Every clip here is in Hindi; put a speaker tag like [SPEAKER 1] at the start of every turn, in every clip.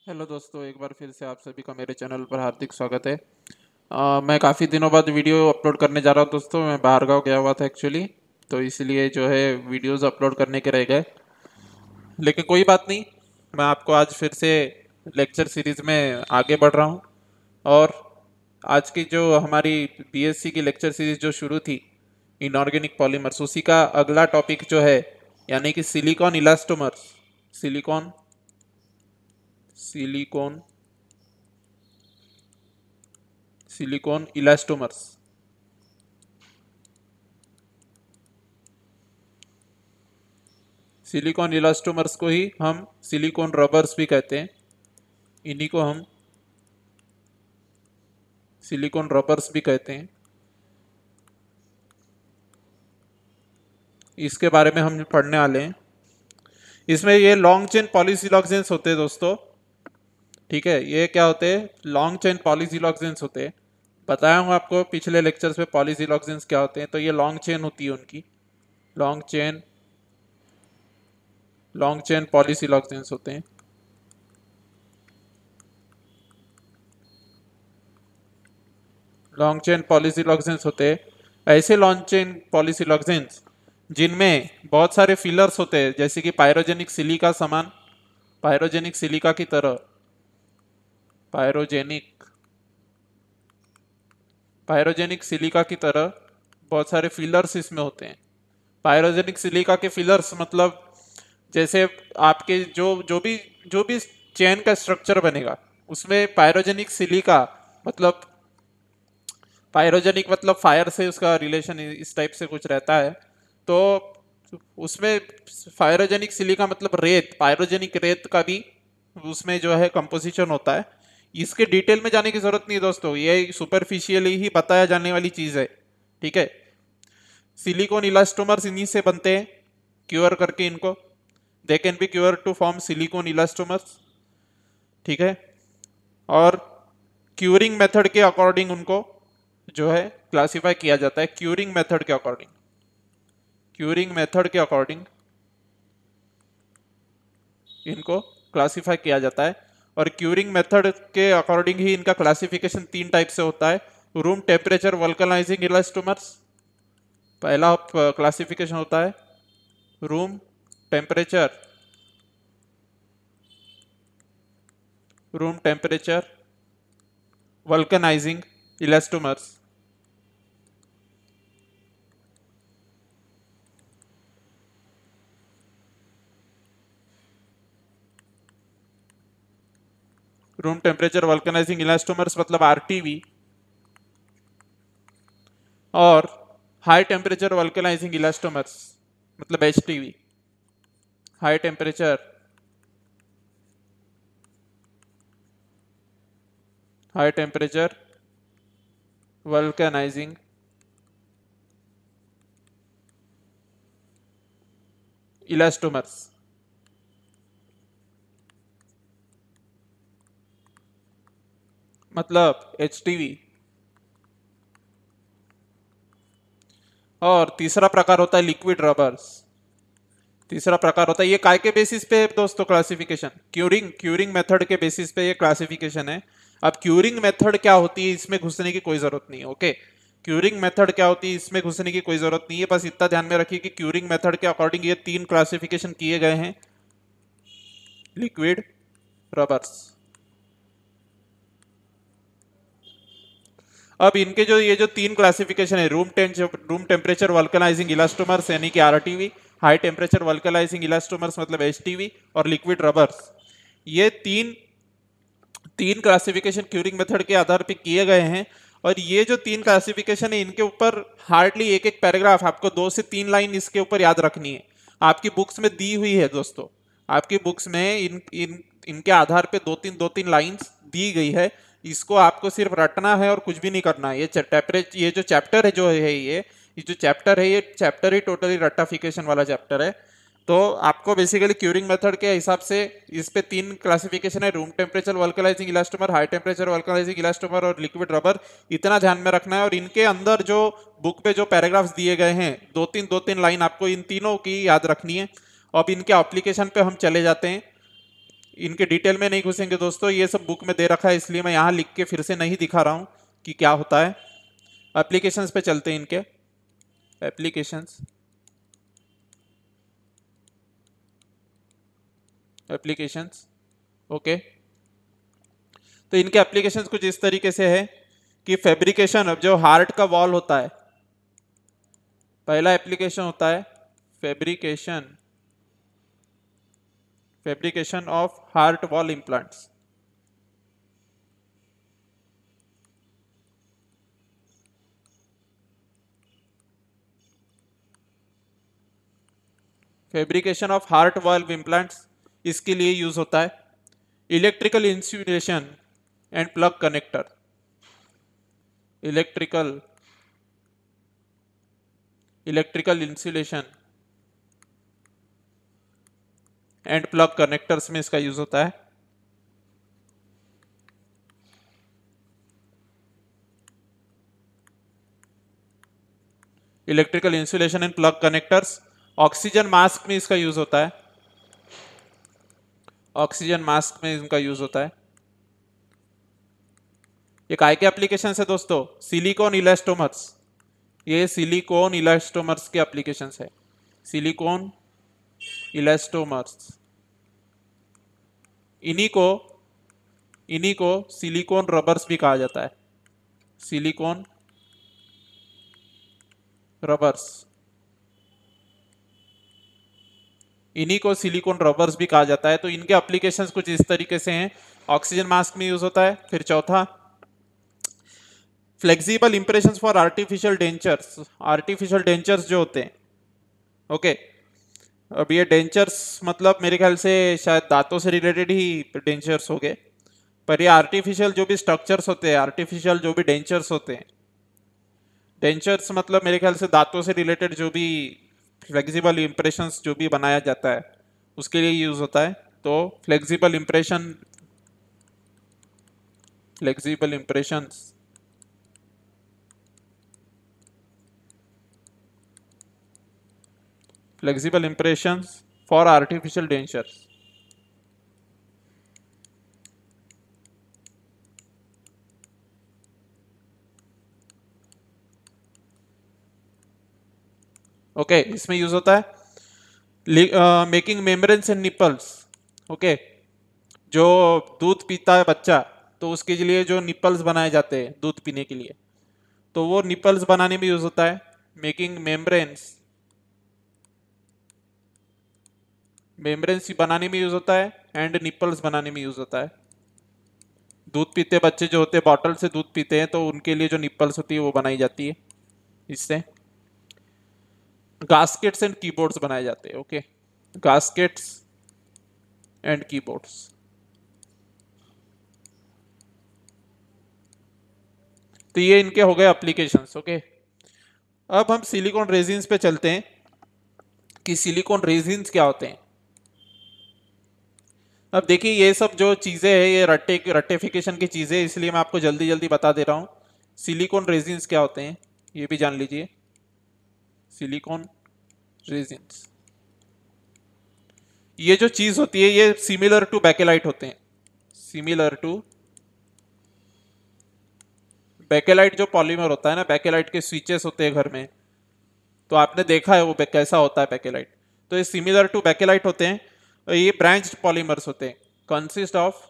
[SPEAKER 1] हेलो दोस्तों, एक बार फिर से आप सभी का मेरे चैनल पर हार्दिक स्वागत है। मैं काफ़ी दिनों बाद वीडियो अपलोड करने जा रहा हूँ दोस्तों। मैं बाहर गाँव गया हुआ था एक्चुअली, तो इसलिए जो है वीडियोस अपलोड करने के रह गए। लेकिन कोई बात नहीं, मैं आपको आज फिर से लेक्चर सीरीज़ में आगे बढ़ रहा हूँ। और आज की जो हमारी बीएससी की लेक्चर सीरीज़ जो शुरू थी इनऑर्गेनिक पॉलीमर्स, उसी का अगला टॉपिक जो है यानी कि silicon elastomers. Silicon silicon silicon elastomers. Silicon elastomers को ही हम सिलिकॉन रबर्स भी कहते हैं। इन्हीं को हम सिलिकॉन रबर्स भी कहते हैं। इसके बारे में हम पढ़ने वाले हैं। इसमें ये लॉन्ग चेन पॉलीसिलॉक्सेंस होते हैं दोस्तों। ठीक है, ये क्या होते हैं? लॉन्ग चेन पॉलीसिलॉक्सेंस होते हैं। बताया हूँ आपको पिछले लेक्चर्स में पॉलीसिलॉक्सेंस क्या होते हैं। तो ये लॉन्ग चेन होती है उनकी, लॉन्ग चेन पॉलीसिलॉक्सेंस होते हैं। लॉन्ग चेन पॉलीसिलॉक्सेंस होते हैं ऐसे लॉन्ग चेन पॉलीसिलॉक्सेंस जिनमें बहुत सारे फिलर्स होते हैं, जैसे कि पायरोजेनिक सिलिका समान, पायरोजेनिक सिलिका की तरह, पायरोजेनिक पायरोजेनिक सिलिका की तरह बहुत सारे फिलर्स इसमें होते हैं। पायरोजेनिक सिलिका के फिलर्स मतलब जैसे आपके जो भी चेन का स्ट्रक्चर बनेगा उसमें पायरोजेनिक सिलिका मतलब, पायरोजेनिक मतलब फायर से उसका रिलेशन इस टाइप से कुछ रहता है। तो उसमें पायरोजेनिक सिलिका मतलब रेत, पायरोजेनिक रेत का भी उसमें जो है कंपोजिशन होता है। इसके डिटेल में जाने की जरूरत नहीं है दोस्तों, ये सुपरफिशियली ही बताया जाने वाली चीज है। ठीक है, सिलिकॉन इलास्टोमर्स इन्हीं से बनते हैं, क्योर करके इनको। They can be cure to form silicone elastomers. ठीक है, और क्यूरिंग मेथड के अकॉर्डिंग उनको जो है क्लासिफाई किया जाता है। क्यूरिंग मेथड के अकॉर्डिंग, क्यूरिंग मेथड के अकॉर्डिंग इनको क्लासिफाई किया जाता है। और क्यूरिंग मेथड के अकॉर्डिंग ही इनका क्लासिफिकेशन तीन टाइप से होता है। रूम टेम्परेचर वल्कनाइजिंग इलास्टोमर्स पहला क्लासिफिकेशन होता है। Room temperature room temperature vulcanising elastomers. Room temperature vulcanising elastomers मतलब आरटीवी। और हाई टेम्परेचर वल्कनाइजिंग इलास्टोमर्स मतलब HTV. High temperature high temperature vulcanising elastomers मतलब एचटीवी। और तीसरा प्रकार होता है लिक्विड रबर्स। तीसरा प्रकार होता है, ये काय के बेसिस पे है दोस्तों क्लासिफिकेशन? क्यूरिंग मेथड के बेसिस पे ये क्लासिफिकेशन है। अब क्यूरिंग मेथड क्या होती है इसमें घुसने की कोई जरूरत नहीं है। ओके, क्यूरिंग मेथड क्या होती है इसमें घुसने की कोई जरूरत नहीं है। बस इतना ध्यान में रखिए कि क्यूरिंग मेथड के अकॉर्डिंग ये तीन क्लासिफिकेशन किए गए हैं लिक्विड रबर्स। अब इनके जो ये जो तीन क्लासिफिकेशन है, रूम टेम्परेचर वल्कनाइजिंग इलास्टोमर्स यानी कि RTV, high temperature vulcanising elastomers मतलब एचटीवी, और लिक्विड रबर्स, ये तीन तीन क्लासिफिकेशन क्यूरिंग मेथड के आधार पे किए गए हैं। और ये जो तीन क्लासिफिकेशन है इनके ऊपर हार्डली एक एक पैराग्राफ, आपको 2 से 3 लाइन इसके ऊपर याद रखनी है। आपकी बुक्स में दी हुई है दोस्तों, आपकी बुक्स में इनके आधार पे दो तीन लाइंस दी गई है। इसको आपको सिर्फ रटना है और कुछ भी नहीं करना है। ये जो चैप्टर है जो है ये जो चैप्टर है ये चैप्टर ही टोटली रट्टाफिकेशन वाला चैप्टर है। तो आपको बेसिकली क्यूरिंग मेथड के हिसाब से इस पे तीन क्लासिफिकेशन है, room temperature vulcanising elastomer, high temperature vulcanising elastomer और लिक्विड रबर। इतना ध्यान में रखना है। और इनके अंदर जो बुक पे जो पैराग्राफ्स दिए गए हैं, दो तीन लाइन आपको इन तीनों की याद रखनी है। अब इनके एप्लीकेशन पे हम चले जाते हैं। इनके डिटेल में नहीं घुसेंगे दोस्तों, ये सब बुक में दे रखा है, इसलिए मैं यहाँ लिख के फिर से नहीं दिखा रहा हूँ कि क्या होता है। एप्लीकेशंस पे चलते हैं, इनके एप्लीकेशंस ओके। तो इनके एप्लीकेशंस कुछ इस तरीके से है कि फैब्रिकेशन, जो हार्ट का वॉल होता है, पहला एप्लीकेशन होता है fabrication of heart wall implants. Fabrication of heart valve implants इसके लिए यूज होता है। Electrical insulation and plug connector, electrical insulation and plug connectors में इसका यूज होता है। Electrical insulation and plug connectors. Oxygen mask में इसका यूज होता है, ऑक्सीजन मास्क में इनका यूज होता है। ये काय के एप्लीकेशन है दोस्तों? सिलिकॉन इलास्टोमर्स, ये सिलिकॉन इलास्टोमर्स के एप्लीकेशन है, सिलिकॉन इलास्टोमर्स। इन्हीं को सिलिकॉन रबर्स भी कहा जाता है, सिलिकॉन रबर्स, इन्हीं को सिलिकॉन रबर्स भी कहा जाता है। तो इनके एप्लीकेशंस कुछ इस तरीके से हैं। ऑक्सीजन मास्क में यूज होता है। फिर चौथा, flexible impressions for artificial dentures. Artificial dentures जो होते हैं, ओके, अब ये डेंचर्स मतलब मेरे ख्याल से शायद दांतों से रिलेटेड ही डेंचर्स हो गए, पर ये आर्टिफिशियल जो भी स्ट्रक्चर्स होते हैं, आर्टिफिशियल जो भी डेंचर्स होते हैं, डेंचर्स मतलब मेरे ख्याल से दांतों से रिलेटेड जो भी फ्लेक्सिबल इंप्रेशंस जो भी बनाया जाता है उसके लिए यूज होता है। तो flexible impressions for artificial dentures. Okay, इसमें यूज होता है making membranes and nipples. Okay, जो दूध पीता है बच्चा तो उसके लिए जो निपल्स बनाए जाते हैं दूध पीने के लिए, तो वो निपल्स बनाने में यूज होता है। मेकिंग मेम्ब्रेन्स बनाने में यूज होता है एंड निपल्स बनाने में यूज होता है। दूध पीते बच्चे जो होते हैं, बॉटल से दूध पीते हैं, तो उनके लिए जो निपल्स होती है वो बनाई जाती है इससे। गास्केट्स एंड कीबोर्ड्स बनाए जाते हैं। Okay, gaskets and keyboards. तो ये इनके हो गए एप्लीकेशंस। ओके, अब हम सिलिकॉन रेजिन्स पे चलते हैं कि सिलिकॉन रेजिन्स क्या होते हैं। अब देखिए, ये सब जो चीजें हैं ये रट्टिफिकेशन की चीजें, इसलिए मैं आपको जल्दी जल्दी बता दे रहा हूं। सिलिकॉन रेजिन्स क्या होते हैं ये भी जान लीजिए। सिलिकॉन रेजिन्स, ये जो चीज होती है ये सिमिलर टू बेकेलाइट होते हैं, सिमिलर टू बेकेलाइट। जो पॉलीमर होता है ना, बेकेलाइट के स्विचेस होते हैं घर में, तो आपने देखा है वो कैसा होता है बेकेलाइट। तो ये सिमिलर टू बेकेलाइट होते हैं। ये ब्रांच्ड पॉलीमर्स होते हैं, consist of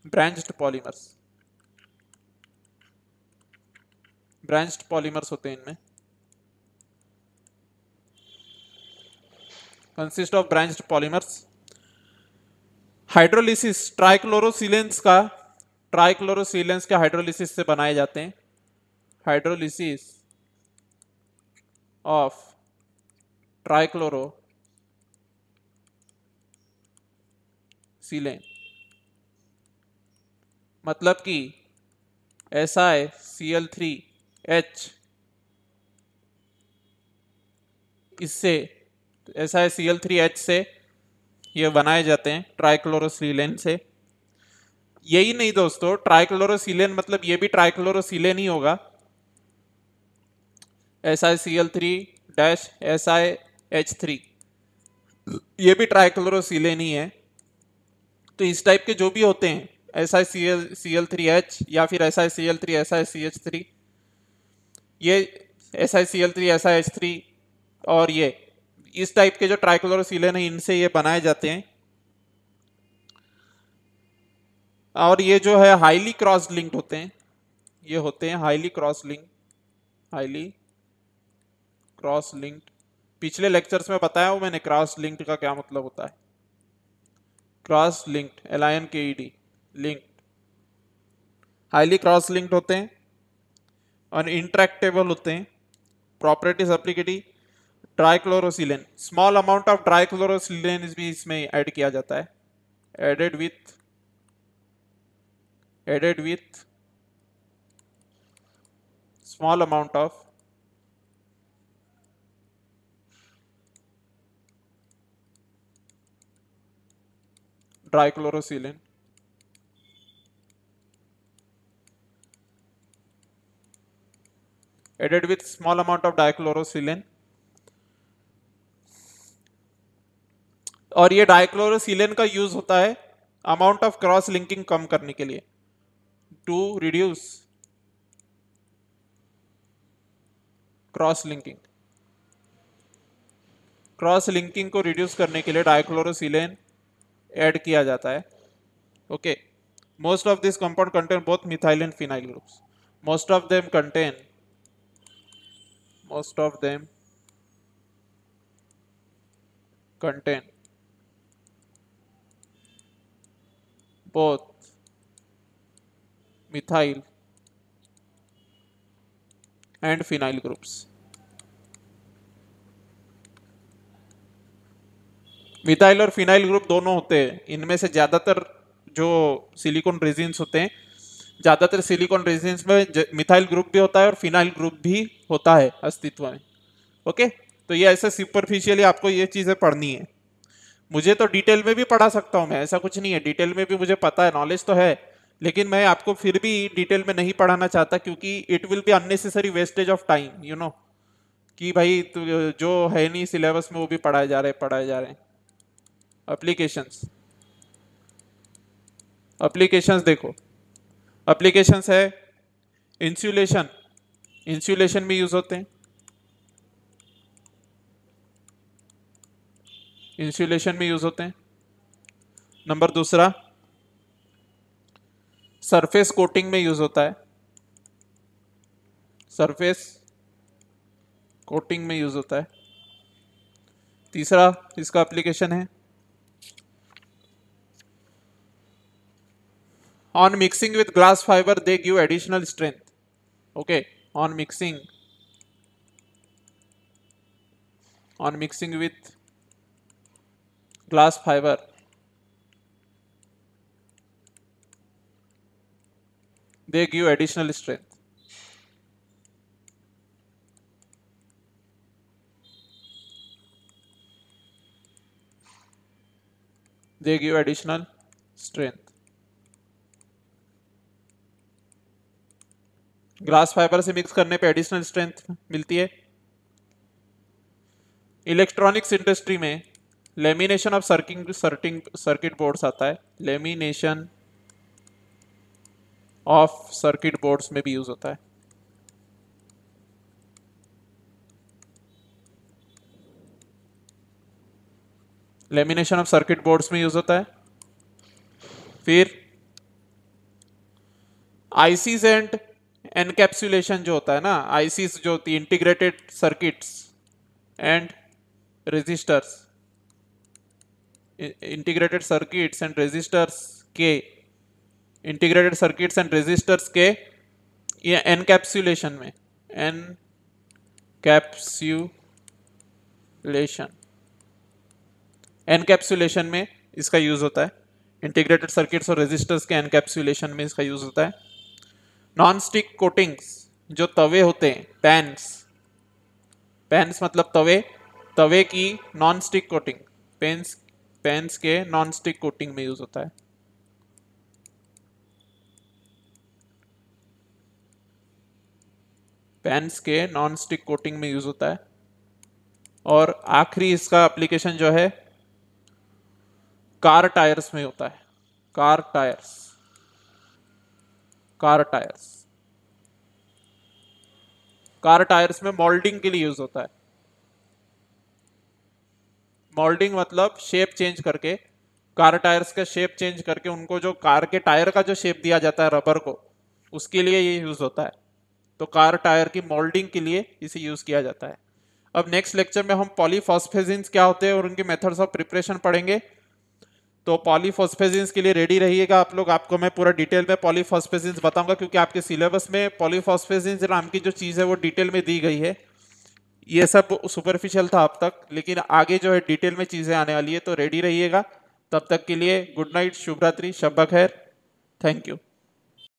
[SPEAKER 1] branched polymers, branched polymers होते हैं इनमें, consist of branched polymers. Hydrolysis, trichlorosilanes के हाइड्रोलिसिस से बनाए जाते हैं। हाइड्रोलिसिस ऑफ ट्राइक्लोरोसिलेन मतलब कि SiCl3H, इससे SiCl3H से ये बनाए जाते हैं, ट्राइक्लोरोसिलेन से। यही नहीं दोस्तों, ट्राइक्लोरोसिलेन मतलब ये भी ट्राइक्लोरोसिलेन ही होगा, SiCl3-SiH3। ये भी ट्राइक्लोरोसिलेन ही है। तो इस टाइप के जो भी होते हैं SiCl3H या फिर SiCl3 SiCH3, ये SiCl3 SiH3 और ये इस टाइप के जो ट्राइक्लोरोसिलेन है इनसे ये बनाए जाते हैं। और ये जो है हाईली क्रॉस लिंक्ड होते हैं, ये होते हैं हाईली क्रॉस लिंक्ड। पिछले लेक्चर्स में बताया हूं मैंने क्रॉस लिंक्ड का क्या मतलब होता है। Cross linked LINKED linked, highly cross linked होते हैं और इंट्रैक्टेबल होते हैं। Properties applicative trichlorosilane, small amount of trichlorosilane भी इसमें ऐड किया जाता है। Added with small amount of trichlorosilane, added with small amount of dichlorosilane. और ये डाइक्लोरोसिलेन का यूज होता है अमाउंट ऑफ क्रॉस लिंकिंग कम करने के लिए, टू रिड्यूस क्रॉस लिंकिंग को रिड्यूस करने के लिए डाइक्लोरोसिलेन ऐड किया जाता है। Okay, most of this compound contain both methyl and phenyl groups. Most of them contain both methyl and phenyl groups। Methyl और फिनाइल ग्रुप दोनों होते हैं। इनमें से ज्यादातर जो सिलिकॉन रेजिन्स होते हैं, ज्यादातर सिलिकॉन रेजिन्स में मिथाइल ग्रुप भी होता है और फिनाइल ग्रुप भी होता है अस्तित्व में। ओके, तो ये ऐसे सुपरफिशियली आपको ये चीजें पढ़नी है। मुझे तो डिटेल में भी पढ़ा सकता हूं मैं, ऐसा कुछ नहीं है, डिटेल में भी मुझे पता है, नॉलेज तो है, लेकिन मैं आपको फिर भी डिटेल में नहीं पढ़ाना चाहता क्योंकि it will be unnecessary wastage of time, you know, कि भाई जो है नहीं सिलेबस में वो भी पढ़ाए जा रहे हैं। एप्लीकेशंस देखो, एप्लीकेशंस है इंसुलेशन में यूज होते हैं, नंबर दूसरा सरफेस कोटिंग में यूज होता है, तीसरा इसका एप्लीकेशन है on mixing with glass fibre they give additional strength. Okay, on mixing with glass fibre they give additional strength। Glass fibre से मिक्स करने पे एडिशनल स्ट्रेंथ मिलती है। इलेक्ट्रॉनिक्स इंडस्ट्री में लेमिनेशन ऑफ सर्किट बोर्ड्स आता है, लेमिनेशन ऑफ सर्किट बोर्ड्स में भी यूज होता है। लेमिनेशन ऑफ सर्किट बोर्ड्स में यूज होता है। फिर आईसीज एंड एनकैप्सुलेशन जो होता है ना, आईसीज जो होती है integrated circuits and resistors, integrated circuits and resistors के ये एनकैप्सुलेशन में इसका यूज होता है। इंटीग्रेटेड सर्किट्स और रेजिस्टर्स के एनकैप्सुलेशन में इसका यूज होता है। नॉन स्टिक कोटिंग्स जो तवे होते हैं, पैन्स मतलब तवे की नॉन स्टिक कोटिंग, पेन्स के नॉन स्टिक कोटिंग में यूज होता है। पेन्स के नॉन स्टिक कोटिंग में यूज होता है। और आखिरी इसका एप्लीकेशन जो है कार टायर्स में होता है, car tyres, car tyres, car tyres में मोल्डिंग के लिए यूज होता है। मोल्डिंग मतलब शेप चेंज करके, कार टायर्स का शेप चेंज करके उनको जो कार के टायर का जो शेप दिया जाता है रबर को, उसके लिए ये यूज होता है। तो कार टायर की मोल्डिंग के लिए इसे यूज किया जाता है। अब नेक्स्ट लेक्चर में हम पॉलीफॉस्फेजिन्स क्या होते हैं और उनके मेथड्स ऑफ प्रिपरेशन पढ़ेंगे। तो पॉलीफॉस्फेजिन्स के लिए रेडी रहिएगा आप लोग, आपको मैं पूरा डिटेल में पॉलीफॉस्फेजिन्स बताऊंगा, क्योंकि आपके सिलेबस में पॉलीफॉस्फेजिन्स नाम की जो चीज़ है वो डिटेल में दी गई है। ये सब सुपरफिशियल था अब तक, लेकिन आगे जो है डिटेल में चीज़ें आने वाली है, तो रेडी रहिएगा। तब तक के लिए गुड नाइट, शुभ रात्रि, शब बखैर, थैंक यू।